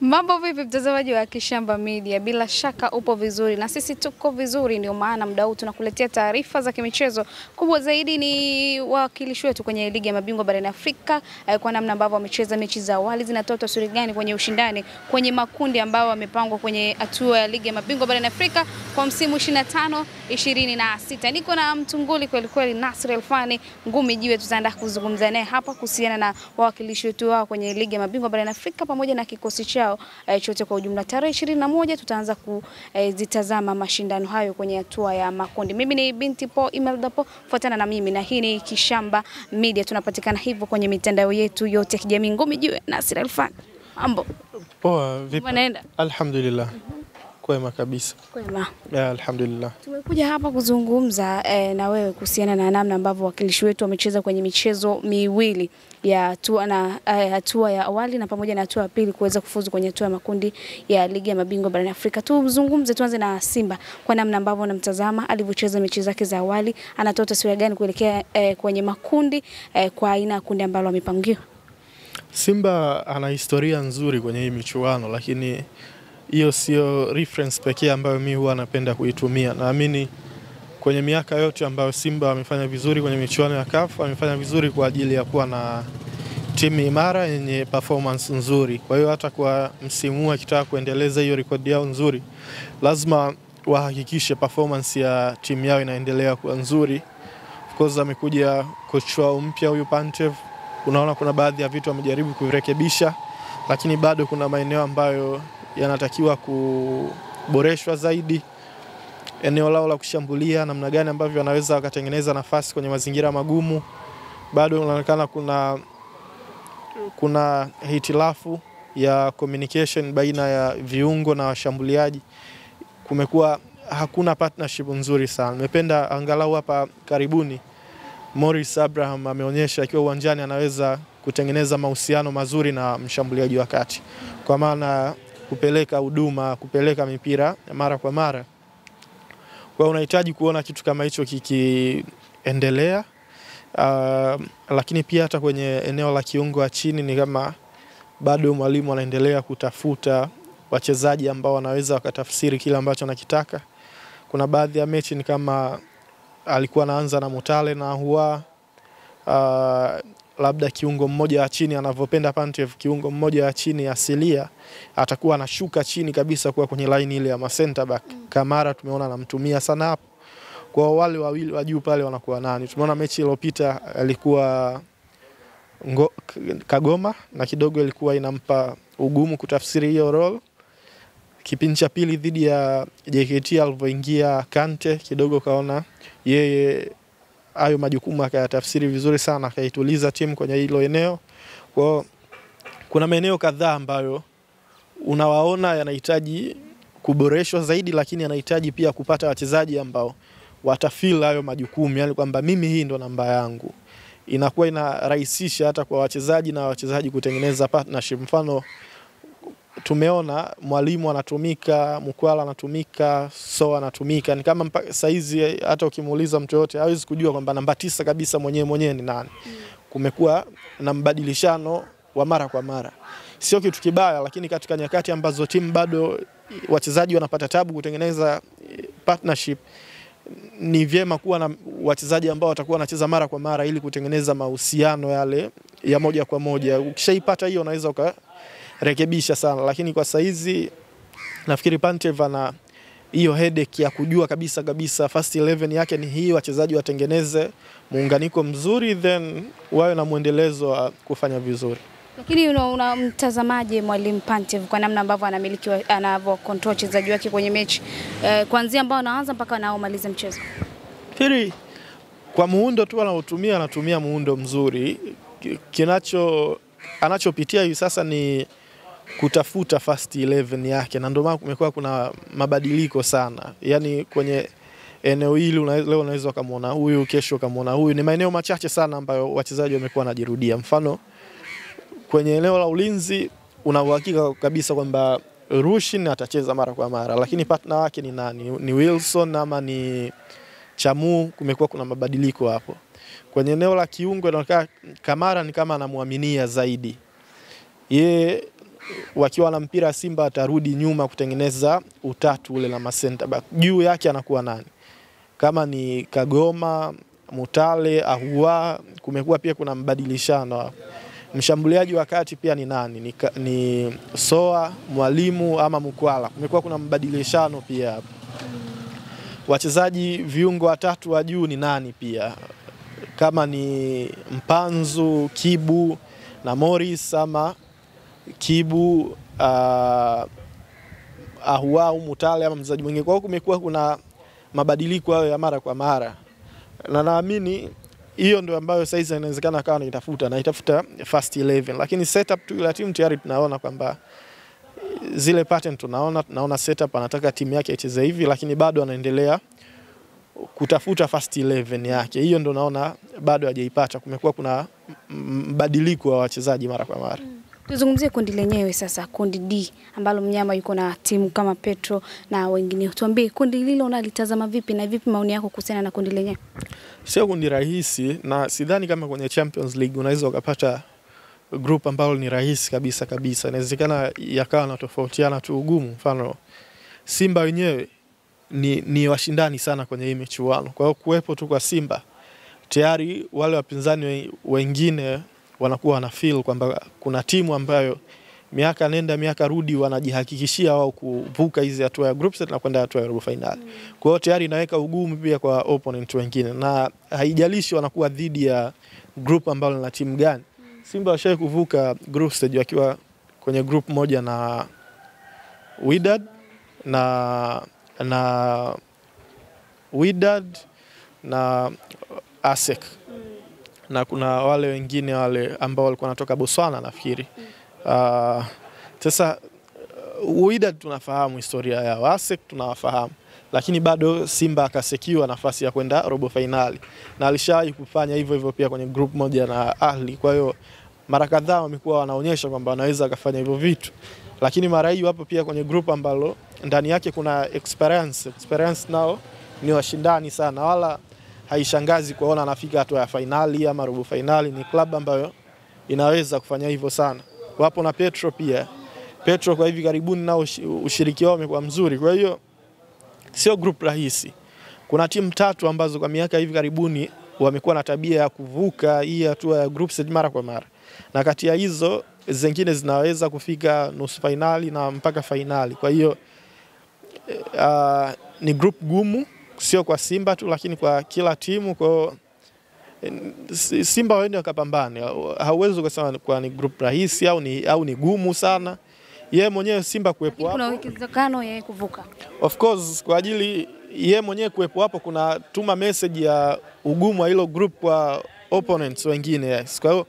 Mambo vipi mtazamaji wa Kishamba Media? Bila shaka upo vizuri na sisi tuko vizuri, ndio maana muda huu tunakuletea taarifa za kimichezo. Kubwa zaidi ni wawakilishi wetu kwenye ligi ya mabingwa barani Afrika, kwa namna ambavyo wamecheza mechi za awali, zinatoa taswira gani kwenye ushindani kwenye makundi ambao wamepangwa kwenye hatua ya ligi ya mabingwa barani Afrika kwa msimu 25-26. Niko na mtunguli kweli kweli, Nasr Elfani ngumi jiwe. Tutaenda kuzungumza naye hapa kuhusiana na wawakilishi wetu wao kwenye ligi ya mabingwa barani Afrika pamoja na kikosi chao chote kwa ujumla. Tarehe 21 tutaanza kuzitazama mashindano hayo kwenye hatua ya makundi. Mimi ni Binti Po Imelda Po, fuatana na mimi, na hii ni Kishamba Media. Tunapatikana hivyo kwenye mitandao yetu yote ya kijamii. Ngumi jiwe, Nasr Elfani. Mambo poa vipi? Unaenda? Alhamdulillah. Kwema kabisa. Kwema. Ya, alhamdulillah. Tumekuja hapa kuzungumza na wewe kuhusiana na namna ambavyo wakilishi wetu wamecheza kwenye michezo miwili ya hatua ya awali na pamoja na hatua ya pili kuweza kufuzu kwenye hatua ya makundi ya ligi ya mabingwa barani Afrika. Tuzungumze, tuanze na Simba kwa namna ambavyo unamtazama alivyocheza mechi zake za awali, anatoa taswira gani kuelekea kwenye makundi kwa aina ya kundi ambalo wamepangiwa? Simba ana historia nzuri kwenye hii michuano, lakini hiyo sio reference pekee ambayo mimi huwa napenda kuitumia. Naamini kwenye miaka yote ambayo Simba wamefanya vizuri kwenye michuano ya CAF, wamefanya vizuri kwa ajili ya kuwa na timu imara yenye performance nzuri. Kwa hiyo hata kwa msimu huu akitaka kuendeleza hiyo rekodi yao nzuri, lazima wahakikishe performance ya timu yao inaendelea kuwa nzuri. Of course amekuja coach wao mpya huyu Pantev. Unaona kuna baadhi ya vitu amejaribu kuvirekebisha, lakini bado kuna maeneo ambayo yanatakiwa kuboreshwa zaidi. Eneo lao la kushambulia, namna gani ambavyo wanaweza wakatengeneza nafasi kwenye mazingira magumu, bado unaonekana kuna hitilafu ya communication baina ya viungo na washambuliaji. Kumekuwa hakuna partnership nzuri sana. Nimependa angalau hapa karibuni Morris Abraham ameonyesha akiwa uwanjani anaweza kutengeneza mahusiano mazuri na mshambuliaji wa kati, kwa maana kupeleka huduma, kupeleka mipira mara kwa mara. Kwa unahitaji kuona kitu kama hicho kikiendelea. Lakini pia hata kwenye eneo la kiungo wa chini ni kama bado mwalimu anaendelea kutafuta wachezaji ambao wanaweza wakatafsiri kile ambacho anakitaka. Kuna baadhi ya mechi ni kama alikuwa anaanza na Mutale na Ahua, labda kiungo mmoja wa chini anavyopenda Pantev, kiungo mmoja wa chini asilia atakuwa anashuka chini kabisa kwa kwenye line ile ya center back. Kamara tumeona anamtumia sana hapo. Kwa wale wawili wa juu pale wanakuwa nani? Tumeona mechi iliyopita alikuwa Kagoma na kidogo ilikuwa inampa ugumu kutafsiri hiyo role. Kipindi cha pili dhidi ya JKT alipoingia Kante, kidogo kaona yeye hayo majukumu akayatafsiri vizuri sana, akaituliza timu kwenye hilo eneo. Kwa kuna maeneo kadhaa ambayo unawaona yanahitaji kuboreshwa zaidi, lakini yanahitaji pia kupata wachezaji ambao watafeel hayo majukumu, yani kwamba mimi hii ndo namba yangu. Inakuwa inarahisisha hata kwa wachezaji na wachezaji kutengeneza partnership. Mfano tumeona mwalimu anatumika, Mkwala anatumika, So anatumika. Ni kama saizi hata ukimuuliza mtu yote hawezi kujua kwamba namba 9 kabisa mwenyewe ni nani. Kumekuwa na mbadilishano wa mara kwa mara. Sio kitu kibaya, lakini katika nyakati ambazo timu bado wachezaji wanapata tabu kutengeneza partnership, ni vyema kuwa na wachezaji ambao watakuwa wanacheza mara kwa mara ili kutengeneza mahusiano yale ya moja kwa moja. Ukishaipata hiyo unaweza ukarekebisha sana, lakini kwa saizi nafikiri Pantev ana hiyo headache ya kujua kabisa first 11 yake ni hii, wachezaji watengeneze muunganiko mzuri, then wawe na muendelezo wa kufanya vizuri. Lakini unamtazamaje mwalimu Pantev kwa namna ambavyo anamiliki, anavyocontrol wachezaji wake kwenye mechi kuanzia ambao anaanza mpaka anaomaliza mchezo? Hili kwa muundo tu anatumia muundo mzuri. Anachopitia hivi sasa ni kutafuta first 11 yake, na ndio maana kumekuwa kuna mabadiliko sana. Yani kwenye eneo hili leo unaweza kumuona huyu, kesho kumuona huyu. Ni maeneo machache sana ambayo wachezaji wamekuwa wanajirudia. Mfano kwenye eneo la ulinzi una uhakika kabisa kwamba Rushin atacheza mara kwa mara, lakini partner wake ni nani? Ni Wilson ama ni Chamu? Kumekuwa kuna mabadiliko hapo. Kwenye eneo la kiungo inaonekana Kamara ni kama anamuaminia zaidi. Yeye wakiwa na mpira Simba atarudi nyuma kutengeneza utatu ule na center back. Juu yake anakuwa nani? Kama ni Kagoma, Mutale, Ahua, kumekuwa pia kuna mbadilishano. Mshambuliaji wa kati pia ni nani? Ni Soa, Mwalimu ama Mkwala. Kumekuwa kuna mbadilishano pia hapo. Wachezaji viungo watatu wa juu ni nani pia? Kama ni Mpanzu, Kibu na Morris ama Kibu, Ahua au Mutale ama mchezaji mwingine. Kwa hiyo kumekuwa kuna mabadiliko hayo ya mara kwa mara. Na naamini hiyo ndio ambayo sasa inawezekana kawa itafuta first 11, lakini setup tu ya timu tayari tunaona kwamba zile pattern tunaona setup anataka timu yake icheze hivi, lakini bado anaendelea kutafuta first 11 yake. Hiyo ndio naona bado hajaipata. Kumekuwa kuna mbadiliko wa wachezaji mara kwa mara. Tuzungumzie kundi lenyewe sasa, kundi D ambalo mnyama yuko na timu kama Petro na wengine. Tuambie kundi hilo unalitazama vipi na vipi maoni yako kuhusiana na kundi lenyewe? Sio kundi rahisi, na sidhani kama kwenye Champions League unaweza ukapata group ambalo ni rahisi kabisa. Inawezekana yakawa na tofautiana tu ugumu. Mfano Simba wenyewe ni washindani sana kwenye hii michuano. Kwa hiyo kuwepo tu kwa Simba tayari wale wapinzani wengine wanakuwa wana feel kwamba kuna timu ambayo miaka nenda miaka rudi wanajihakikishia wao kuvuka hizi hatua ya group stage na kwenda hatua ya robo finali. Kwa hiyo tayari inaweka ugumu pia kwa opponent wengine, na haijalishi wanakuwa dhidi ya group ambalo lina timu gani. Simba washawahi kuvuka group stage wakiwa kwenye group moja na Wydad na ASEC. Na kuna wale wengine wale ambao walikuwa wanatoka Botswana nafikiri. Sasa Wydad tunafahamu historia yao, ASEC tunawafahamu, lakini bado Simba akasekiwa nafasi ya kwenda robo finali, na alishawahi kufanya hivyo pia kwenye group moja na Ahli. Kwa hiyo mara kadhaa wamekuwa wanaonyesha kwamba wanaweza kufanya hivyo vitu, lakini mara hii wapo pia kwenye group ambalo ndani yake kuna experience nao ni washindani sana, wala haishangazi kuona anafika hatua ya finali ama robo finali. Ni club ambayo inaweza kufanya hivyo sana. Wapo na Petro pia. Petro kwa hivi karibuni nao ushiriki wao umekuwa mzuri. Kwa hiyo sio group rahisi. Kuna timu tatu ambazo kwa miaka hivi karibuni wamekuwa na tabia ya kuvuka hii hatua ya group stage mara kwa mara. Na kati ya hizo zingine zinaweza kufika nusu finali na mpaka finali. Kwa hiyo ni group gumu, sio kwa Simba tu lakini kwa kila timu. Kwa Simba waende wakapambane. Hauwezi kusema kwa ni group rahisi au ni gumu sana. Yeye mwenyewe Simba kuwepo hapo, kuna uwezekano yeye kuvuka. Of course, kwa ajili yeye mwenyewe kuwepo hapo kuna tuma message ya ugumu wa hilo group kwa opponents wengine. Yes. Kwa hiyo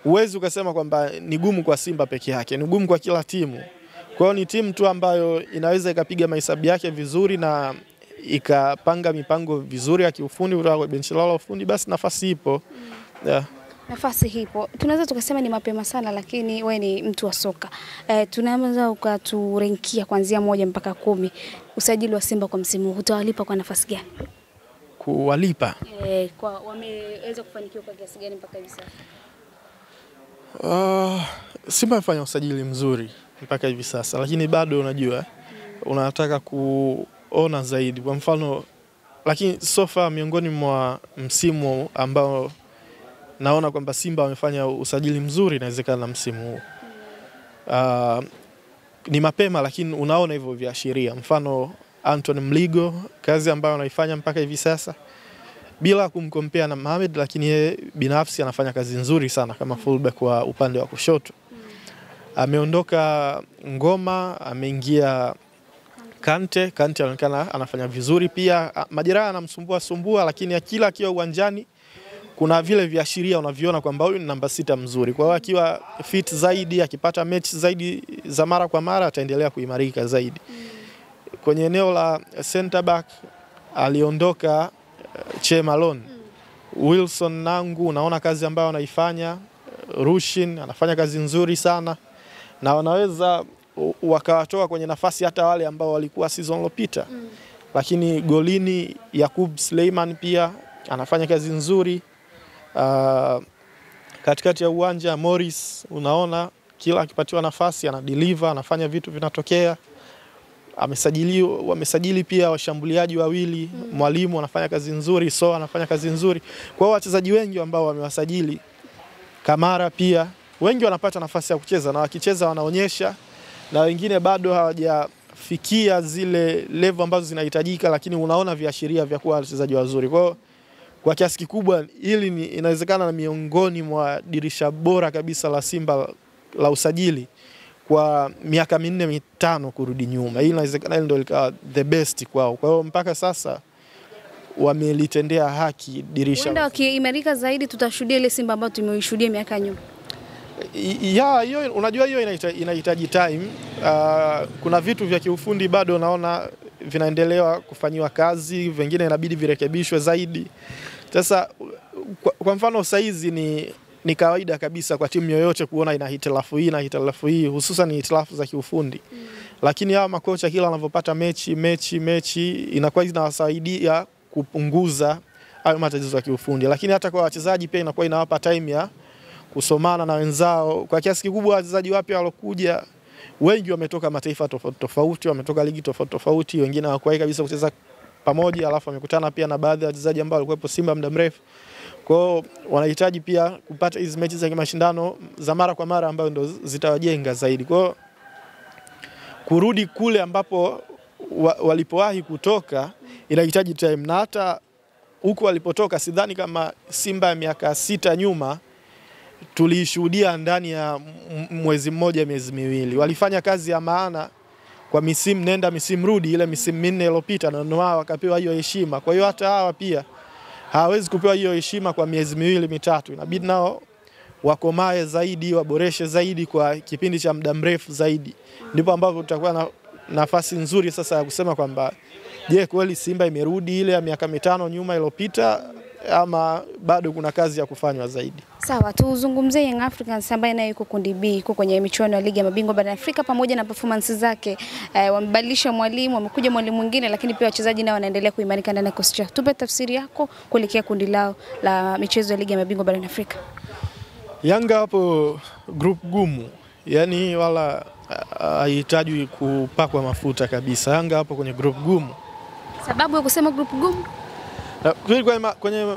huwezi ukasema kwamba ni gumu kwa Simba peke yake, ni gumu kwa kila timu. Kwa hiyo ni timu tu ambayo inaweza ikapiga mahesabu yake vizuri na ikapanga mipango vizuri ya kiufundi kutoka kwa benchi lao la ufundi, basi nafasi ipo. Yeah. Nafasi hipo. Tunaweza tukasema ni mapema sana, lakini wewe ni mtu wa soka. Tunaweza ukaturenkia kuanzia 1 mpaka 10 usajili wa Simba kwa msimu huu. Utawalipa kwa nafasi gani? Kuwalipa? Kwa wameweza kufanikiwa kwa kiasi gani mpaka hivi sasa? Simba amefanya usajili mzuri mpaka hivi sasa, lakini bado unajua unataka kuona zaidi. Kwa mfano, lakini so far miongoni mwa msimu ambao naona kwamba Simba wamefanya usajili mzuri inawezekana msimu huu. Ni mapema lakini unaona hivyo viashiria. Mfano Anthony Mligo, kazi ambayo anaifanya mpaka hivi sasa bila kumkompea na Mohamed, lakini yeye binafsi anafanya kazi nzuri sana kama fullback wa upande wa kushoto. Ameondoka Ngoma, ameingia Kante anaonekana anafanya vizuri pia. Majeraha anamsumbua lakini kila akiwa uwanjani kuna vile viashiria unaviona kwamba huyu ni namba 6 mzuri. Kwa hiyo akiwa fit zaidi, akipata mechi zaidi za mara kwa mara ataendelea kuimarika zaidi. Kwenye eneo la center back aliondoka Che Malone. Wilson Nangu unaona kazi ambayo anaifanya. Rushin anafanya kazi nzuri sana na wanaweza wakawatoa kwenye nafasi hata wale ambao walikuwa season iliyopita. Lakini golini Yakub Suleiman pia anafanya kazi nzuri. Katikati ya uwanja Morris unaona kila akipatiwa nafasi ana deliver, anafanya vitu vinatokea. Wamesajili pia washambuliaji wawili, Mwalimu anafanya kazi nzuri, So anafanya kazi nzuri. Kwa hiyo wachezaji wengi ambao wamewasajili, Kamara pia, wengi wanapata nafasi ya kucheza na wakicheza wanaonyesha, na wengine bado hawajafikia zile level ambazo zinahitajika, lakini unaona viashiria vya kuwa wachezaji wazuri. Kwa hiyo kwa kiasi kikubwa hili inawezekana na miongoni mwa dirisha bora kabisa la Simba la usajili kwa miaka 4-5 kurudi nyuma. Hii inawezekana ndio ilikuwa the best kwao. Kwa hiyo mpaka sasa wamelitendea haki dirisha. Wenda wakiimarika zaidi tutashuhudia ile Simba ambayo tumeishuhudia miaka nyuma. Hiyo unajua hiyo inahitaji time. Kuna vitu vya kiufundi bado naona vinaendelewa kufanywa kazi, vingine inabidi virekebishwe zaidi. Sasa kwa mfano saizi ni kawaida kabisa kwa timu yoyote kuona ina hitilafu hii na hitilafu hii, hususan ni hitilafu za kiufundi. Lakini hawa makocha kila wanavyopata mechi inakuwa inawasaidia kupunguza hayo matatizo ya kiufundi. Lakini hata kwa wachezaji pia inakuwa inawapa time ya kusomana na wenzao. Kwa kiasi kikubwa wachezaji wapya walokuja wengi wametoka mataifa tofauti, wametoka ligi tofauti, wengine hawakuwahi kabisa kucheza pamoja, alafu wamekutana pia na baadhi ya wachezaji ambao walikuwa Simba muda mrefu. Kwa hiyo wanahitaji pia kupata hizo mechi za mashindano za mara kwa mara ambazo ndo zitawajenga zaidi. Kwa hiyo kurudi kule ambapo walipowahi kutoka inahitaji time, na hata huko walipotoka sidhani kama Simba ya miaka 6 nyuma tulishuhudia ndani ya mwezi mmoja miezi miwili. Walifanya kazi ya maana kwa misimu nenda misimu rudi, ile misimu 4 iliyopita, na wao wakapewa hiyo heshima. Kwa hiyo hata hawa pia hawezi kupewa hiyo heshima kwa miezi 2-3. Inabidi nao wakomae zaidi, waboreshe zaidi kwa kipindi cha muda mrefu zaidi. Ndipo ambapo tutakuwa na nafasi nzuri sasa ya kusema kwamba je, kweli Simba imerudi ile ya miaka 5 nyuma iliyopita ama bado kuna kazi ya kufanywa zaidi. Sawa, tuzungumzie Young Africans ambaye naye yuko kundi B, yuko kwenye michuano ya ligi ya mabingwa barani Afrika. Pamoja na performance zake, wamebadilisha mwalimu, wamekuja mwalimu mwingine, lakini pia wachezaji nao wanaendelea kuimarika ndani ya kikosi chao. Tupe tafsiri yako kuelekea kundi lao la michezo ya ligi ya mabingwa barani Afrika. Yanga hapo group gumu, yani wala haihitaji kupakwa mafuta kabisa. Yanga hapo kwenye group gumu. Sababu ya kusema group gumu? Kwenye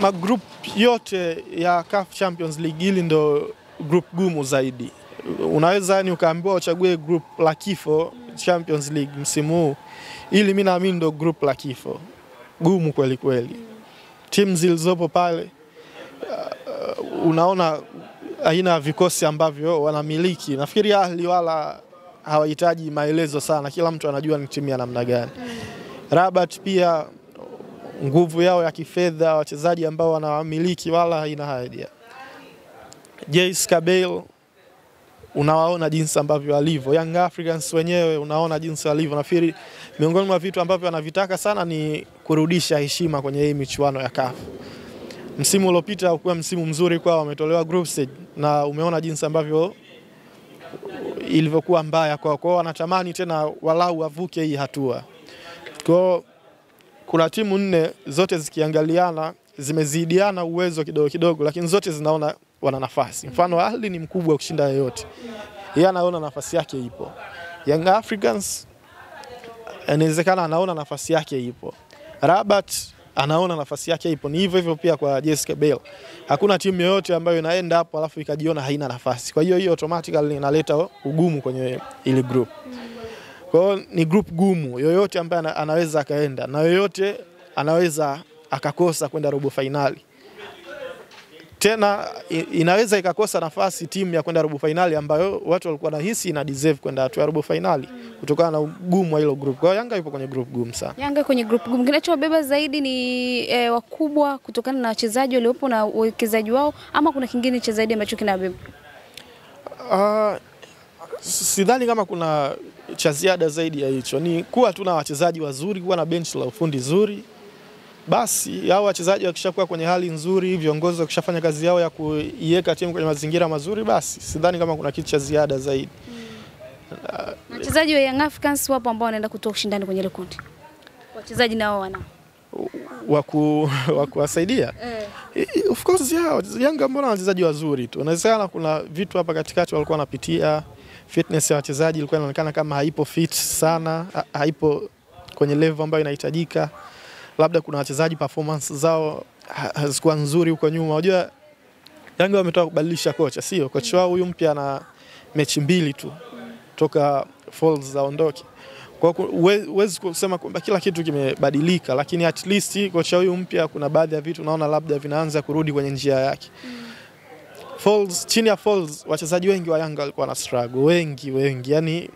magroup yote ya CAF Champions League hili ndo group gumu zaidi. Unaweza yani ukaambiwa uchague group la kifo Champions League msimu huu, ili mimi naamini ndo group la kifo. Gumu kweli kweli. Timu zilizopo pale unaona aina vikosi ambavyo wanamiliki. Nafikiri Ahli wala hawahitaji maelezo sana, kila mtu anajua ni timu ya namna gani. Rabat pia nguvu yao ya kifedha, wachezaji ambao wanawamiliki wala haina haja. JS Kabylie unawaona jinsi ambavyo walivyo. Young Africans wenyewe unaona jinsi walivyo. Nafikiri miongoni mwa vitu ambavyo wanavitaka sana ni kurudisha heshima kwenye hii michuano ya CAF. Msimu uliopita ulikuwa msimu mzuri kwao, wametolewa group stage na umeona jinsi ambavyo ilivyokuwa mbaya kwao. Kwa hiyo wanatamani tena walau wavuke hii hatua. Kwa kuna timu 4 zote zikiangaliana zimezidiana uwezo kidogo kidogo, lakini zote zinaona wana nafasi. Mfano Ahli ni mkubwa kushinda yote, yeye anaona nafasi yake ipo. Young Africans inawezekana anaona nafasi yake ipo. Rabat anaona nafasi yake ipo. Ni hivyo hivyo pia kwa JS Kabylie. Hakuna timu yoyote ambayo inaenda hapo alafu ikajiona haina nafasi. Kwa hiyo automatically inaleta ugumu kwenye ile group. Kwa hiyo ni group gumu, yoyote ambaye anaweza akaenda na yoyote anaweza akakosa kwenda robo finali. Tena inaweza ikakosa nafasi timu ya kwenda robo finali ambayo watu walikuwa nahisi ina deserve kwenda hatua ya robo finali kutokana na ugumu wa hilo group. Kwa hiyo Yanga ipo kwenye group gumu sana. Yanga kwenye group gumu. Kinachobeba zaidi ni wakubwa kutokana na wachezaji waliopo na uwekezaji wao, ama kuna kingine cha zaidi ambacho kinabeba? Sidhani kama kuna cha ziada zaidi ya hicho. Ni kuwa tuna wachezaji wazuri, kuwa na bench la ufundi zuri. Basi hao wachezaji wakishakuwa kwenye hali nzuri, viongozi wakishafanya kazi yao ya kuiweka timu kwenye mazingira mazuri, basi sidhani kama kuna kitu cha ziada zaidi. Wachezaji wa Young Africans wapo ambao wanaenda kutoa ushindani kwenye ile kundi. Wachezaji nao wa kuwasaidia. Of course Yanga mbona wachezaji wazuri tu. Inawezekana kuna vitu hapa katikati walikuwa wanapitia, fitness ya wachezaji ilikuwa inaonekana kama haipo fit sana, haipo kwenye level ambayo inahitajika. Labda kuna wachezaji performance zao hazikuwa nzuri huko nyuma. Unajua Yanga wametoka kubadilisha kocha, sio? Kocha wao huyu mpya na mechi 2 tu toka Falls zaondoke. Kwa huwezi kusema kwamba kila kitu kimebadilika, lakini at least kocha huyu mpya kuna baadhi ya vitu naona labda vinaanza kurudi kwenye njia yake. Falls, chini ya Falls wachezaji wengi wa Yanga walikuwa na struggle, wengi. Yani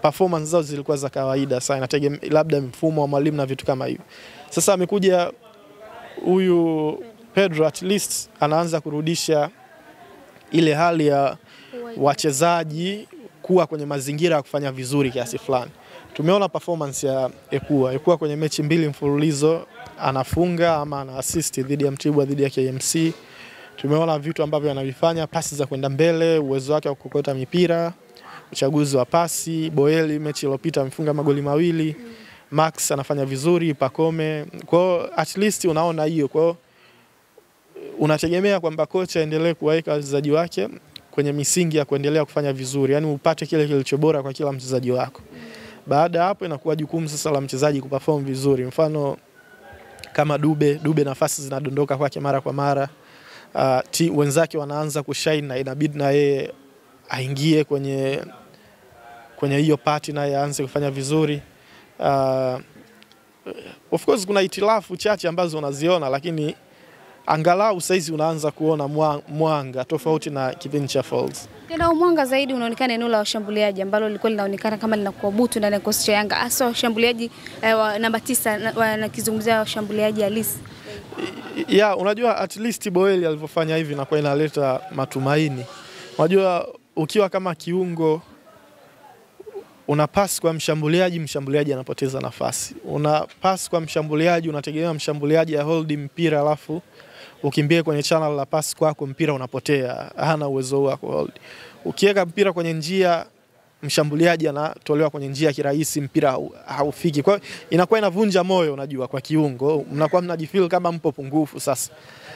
performance zao zilikuwa za kawaida sana, inategemea labda mfumo wa mwalimu na vitu kama hivyo. Sasa amekuja huyu Pedro, at least anaanza kurudisha ile hali ya wachezaji kuwa kwenye mazingira ya kufanya vizuri kiasi fulani. Tumeona performance ya Ekua kwenye mechi 2 mfululizo anafunga ama ana assist dhidi ya Mtibwa, dhidi ya KMC. Tumeona vitu ambavyo anavifanya, pasi za kwenda mbele, uwezo wake wa kukokota mipira, uchaguzi wa pasi. Boeli mechi iliyopita amefunga magoli 2. Max anafanya vizuri, Pacome. Kwa at least unaona hiyo. Kwa unategemea kwamba kocha aendelee kuweka wachezaji wake kwenye misingi ya kuendelea kufanya vizuri, yani upate kile kilicho bora kwa kila mchezaji wako. Baada hapo inakuwa jukumu sasa la mchezaji kuperform vizuri. Mfano kama Dube nafasi zinadondoka kwake mara kwa mara. Wenzake wanaanza kushine na inabidi na yeye aingie kwenye hiyo party na yeye aanze kufanya vizuri. Of course kuna itilafu chache ambazo unaziona, lakini angalau saizi unaanza kuona mwanga tofauti na kipindi cha Falls. Tena mwanga zaidi unaonekana eneo la washambuliaji ambalo lilikuwa linaonekana kama linakuwa butu ndani ya kikosi cha Yanga. Hasa washambuliaji namba 9 wanakizungumzia washambuliaji halisi. Unajua at least Boeli alivyofanya hivi na kwa inaleta matumaini. Unajua ukiwa kama kiungo una pass kwa mshambuliaji anapoteza nafasi. Una pass kwa mshambuliaji, unategemea mshambuliaji ya hold mpira alafu ukimbie kwenye channel la pass kwako mpira unapotea. Hana uwezo wa kuhold. Ukiweka mpira kwenye njia, mshambuliaji anatolewa kwenye njia kirahisi, mpira haufiki. Kwa hiyo inakuwa inavunja moyo, unajua, kwa kiungo. Mnakuwa mnajifeel kama mpo pungufu sasa.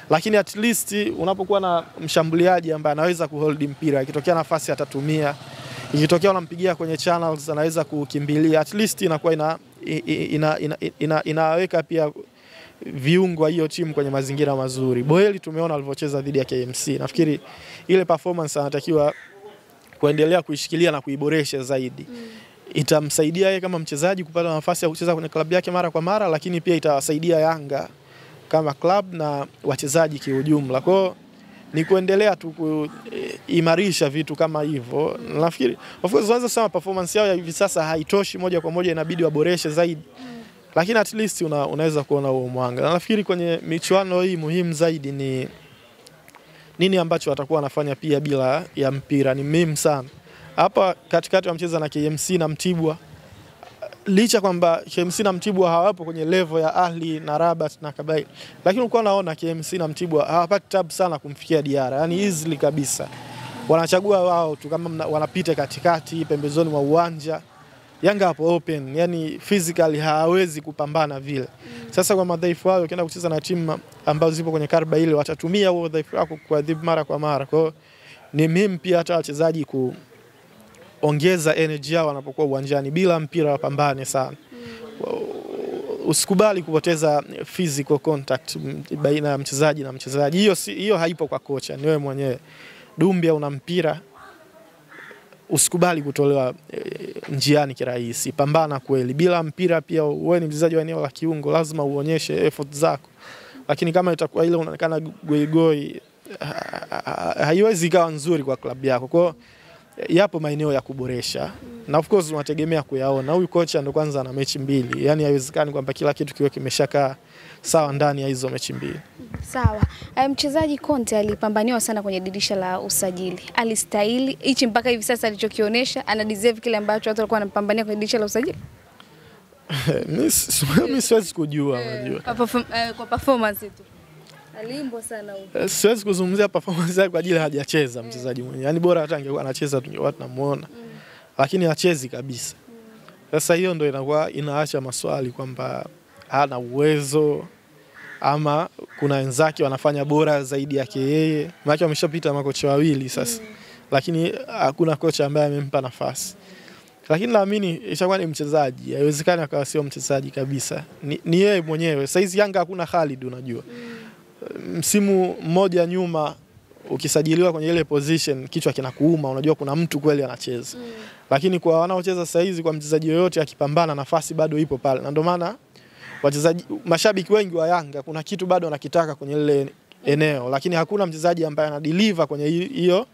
Lakini at least unapokuwa na mshambuliaji ambaye anaweza kuhold mpira, ikitokea nafasi atatumia, ikitokea unampigia kwenye channels anaweza kukimbilia, at least inakuwa inaweka pia viungo hiyo timu kwenye mazingira mazuri. Boeli tumeona alivyocheza dhidi ya KMC. Nafikiri ile performance anatakiwa kuendelea kuishikilia na kuiboresha zaidi. Itamsaidia yeye kama mchezaji kupata nafasi ya kucheza kwenye klabu yake mara kwa mara, lakini pia itawasaidia Yanga kama club na wachezaji kiujumla. Kwa hiyo ni kuendelea tu kuimarisha vitu kama hivyo. Nafikiri of course unaweza kusema performance yao ya hivi sasa haitoshi moja kwa moja, inabidi waboreshe zaidi. Lakini at least unaweza kuona huo mwanga. Na nafikiri kwenye michuano hii muhimu zaidi ni nini ambacho watakuwa wanafanya pia bila ya mpira, ni muhimu sana. Hapa katikati wamecheza na KMC na Mtibwa. Licha kwamba KMC na Mtibwa hawapo kwenye level ya Ahli na Rabat na Kabaili, lakini uko naona KMC na Mtibwa hawapati tabu sana kumfikia Diara, yani easily kabisa. Wanachagua wao tu kama wanapita katikati pembezoni mwa uwanja. Yanga hapo open, yani physically hawezi kupambana vile. Sasa kwa madhaifu wao ukienda kucheza na timu ambazo zipo kwenye karba ile, watatumia huo udhaifu wako kuadhibu mara kwa mara. Kwa hiyo ni muhimu pia hata wachezaji kuongeza energy yao wanapokuwa uwanjani, bila mpira wapambane sana. Usikubali kupoteza physical contact baina ya mchezaji na mchezaji. Hiyo haipo kwa kocha, ni wewe mwenyewe. Dumbia una mpira, usikubali kutolewa njiani kirahisi. Pambana kweli. Bila mpira pia wewe ni mchezaji wa eneo la kiungo, lazima uonyeshe effort zako. Lakini kama itakuwa ile unaonekana goigoi, haiwezi ikawa nzuri kwa klabu yako. Kwa hiyo yapo maeneo ya kuboresha. Na of course unategemea kuyaona. Huyu kocha ndo kwanza ana mechi 2. Yaani haiwezekani kwamba kila kitu kiwe kimeshakaa sawa ndani ya hizo mechi 2. Sawa. Mchezaji Conte alipambaniwa sana kwenye dirisha la usajili. Alistahili hichi mpaka hivi sasa alichokionyesha, ana deserve kile ambacho watu walikuwa wanampambania kwenye dirisha la usajili? Mimi siwezi kujua, unajua. Kwa performance tu. Alimbo sana huko. Siwezi kuzungumzia performance yake kwa ajili hajacheza mchezaji mwenyewe. Yaani bora hata angekuwa anacheza tungekuwa tunamuona. Lakini hachezi kabisa. Sasa hiyo ndio inakuwa inaacha maswali kwamba hana uwezo. ama kuna wenzake wanafanya bora zaidi yake yeye. Maana wameshapita makocha wawili sasa. Lakini hakuna kocha ambaye amempa nafasi. Lakini naamini itakuwa ni mchezaji. Haiwezekani akawa sio mchezaji kabisa. Ni yeye mwenyewe. Saizi Yanga hakuna Khalid unajua. Msimu mmoja nyuma ukisajiliwa kwenye ile position kichwa kinakuuma, unajua kuna mtu kweli anacheza. Lakini kwa wanaocheza saizi, kwa mchezaji yoyote akipambana nafasi bado ipo pale. Na ndio maana wachezaji, mashabiki wengi wa Yanga kuna kitu bado wanakitaka kwenye ile eneo, lakini hakuna mchezaji ambaye anadeliver kwenye hiyo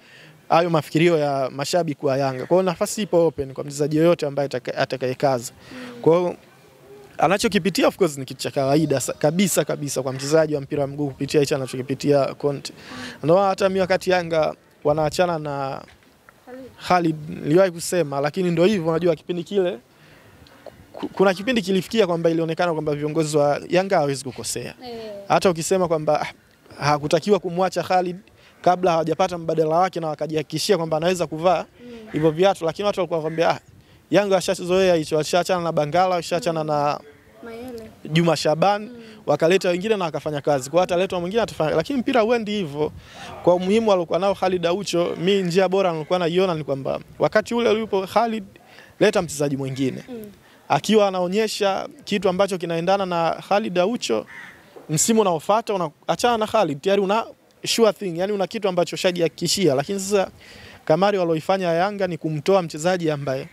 hayo mafikirio ya mashabiki wa Yanga. Kwa hiyo nafasi ipo open kwa mchezaji yoyote ambaye atakayekaza. Kwa hiyo anachokipitia of course ni kitu cha kawaida kabisa kwa mchezaji wa mpira wa mguu kupitia hicho anachokipitia Conte. Ndio hata mimi wakati Yanga wanaachana na Khalid niliwahi kusema, lakini ndio hivyo, unajua kipindi kile kuna kipindi kilifikia kwamba ilionekana kwamba viongozi wa Yanga hawezi kukosea. Hata ukisema kwamba hakutakiwa kumwacha Khalid kabla hawajapata mbadala wake na wakajihakikishia kwamba anaweza kuvaa hivyo viatu, lakini watu walikuwa wanakuambia Yanga washazoea hicho, washaachana na Bangala, washaachana na Mayele, Juma Shaban, wakaleta wengine na wakafanya kazi. Kwa hata letwa mwingine atafanya, lakini mpira huendi hivyo. Kwa umuhimu alikuwa nao Khalid Aucho, mimi njia bora nilikuwa naiona ni kwamba wakati ule ulipo Khalid, leta mchezaji mwingine. Akiwa anaonyesha kitu ambacho kinaendana na Khalid Aucho, msimu unaofuata unaachana na Khalid, tayari una sure thing, yani una kitu ambacho shajihakikishia. Lakini sasa Kamari walioifanya Yanga ni kumtoa mchezaji ambaye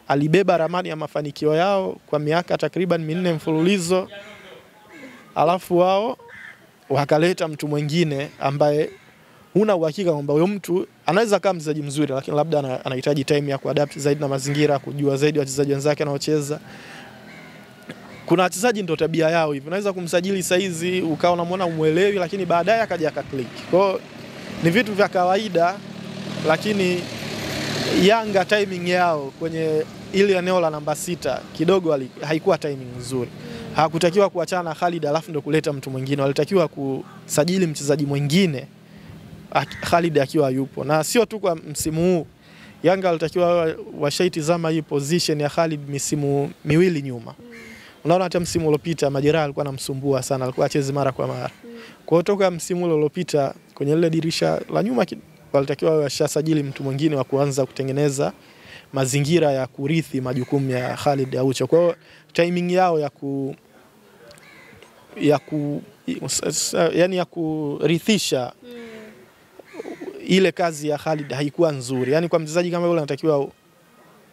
alibeba ramani ya mafanikio yao kwa miaka takriban 4 mfululizo, alafu wao wakaleta mtu mwingine ambaye huna uhakika kwamba huyo mtu anaweza kama mchezaji mzuri, lakini labda anahitaji time ya kuadapt zaidi na mazingira, kujua zaidi wachezaji wenzake wanaocheza. Kuna wachezaji ndio tabia yao hivi, unaweza kumsajili saizi ukao unamwona umuelewi, lakini baadaye akaja akaclick. Kwa hiyo ni vitu vya kawaida, lakini Yanga timing yao kwenye ile eneo la namba 6 kidogo haikuwa timing nzuri. Hakutakiwa kuachana na Khalid alafu ndo kuleta mtu mwingine. Walitakiwa kusajili mchezaji mwingine Khalid akiwa yupo. Na sio tu kwa msimu huu. Yanga walitakiwa washaitizama hii position ya Khalid misimu miwili nyuma. Unaona hata msimu uliopita majeraha alikuwa anamsumbua sana, alikuwa acheze mara kwa mara. Kwa hiyo toka msimu uliopita kwenye ile dirisha la nyuma walitakiwa washasajili mtu mwingine wa kuanza kutengeneza mazingira ya kurithi majukumu ya Khalid Aucho. Kwa hiyo timing yao ya kurithisha ile kazi ya Khalid haikuwa nzuri. Yani kwa mchezaji kama yule anatakiwa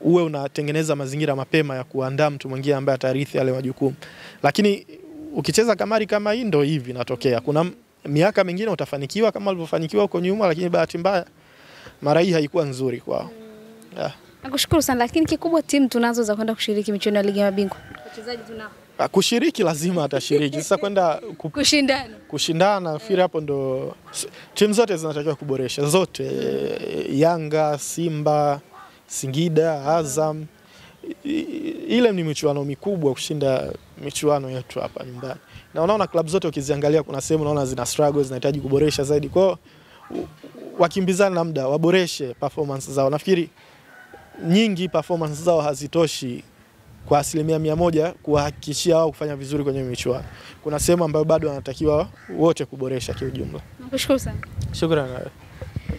uwe unatengeneza mazingira mapema ya kuandaa mtu mwingine ambaye atarithi yale majukumu. Lakini ukicheza Kamari kama hii ndio hivi inatokea. Kuna miaka mingine utafanikiwa kama walivyofanikiwa huko nyuma, lakini bahati mbaya mara hii haikuwa nzuri kwao. Nakushukuru sana, lakini kikubwa timu tunazo za kwenda kushiriki michuano ya Ligi ya Mabingwa. Wachezaji tunao. Kushiriki lazima atashiriki. Sasa kwenda kushindana nafikiri hapo ndo timu zote zinatakiwa kuboresha zote. Yanga, Simba, Singida, Azam. Ile ni michuano mikubwa kushinda michuano yetu hapa nyumbani. Na unaona klabu zote ukiziangalia kuna sehemu unaona zina struggles, zinahitaji kuboresha zaidi. Kwa hiyo wakimbizana na muda waboreshe performance zao. Nafikiri nyingi performance zao hazitoshi kwa 100% kuhakikishia wao kufanya vizuri kwenye michuano. Kuna sehemu ambayo bado wanatakiwa wote kuboresha kwa ujumla. Nakushukuru sana. Shukrani.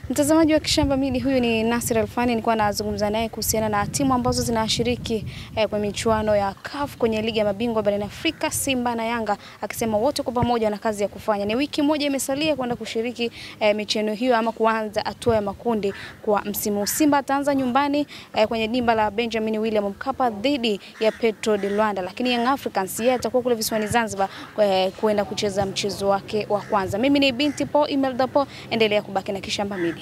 Mtazamaji wa Kishamba Media, huyu ni Nasir Alfani, nilikuwa nazungumza naye kuhusiana na timu ambazo zinashiriki kwa michuano ya CAF kwenye Ligi ya Mabingwa barani Afrika, Simba na Yanga, akisema wote kwa pamoja na kazi ya kufanya. Ni wiki moja imesalia kwenda kushiriki michuano hiyo ama kuanza hatua ya makundi kwa msimu. Simba ataanza nyumbani kwenye dimba la Benjamin William Mkapa dhidi ya Petro de Luanda, lakini Young Africans yeye atakuwa kule visiwani Zanzibar kwenda kucheza mchezo wake wa kwanza. Mimi ni Binti Po Imelda Po, endelea kubaki na Kishamba Media.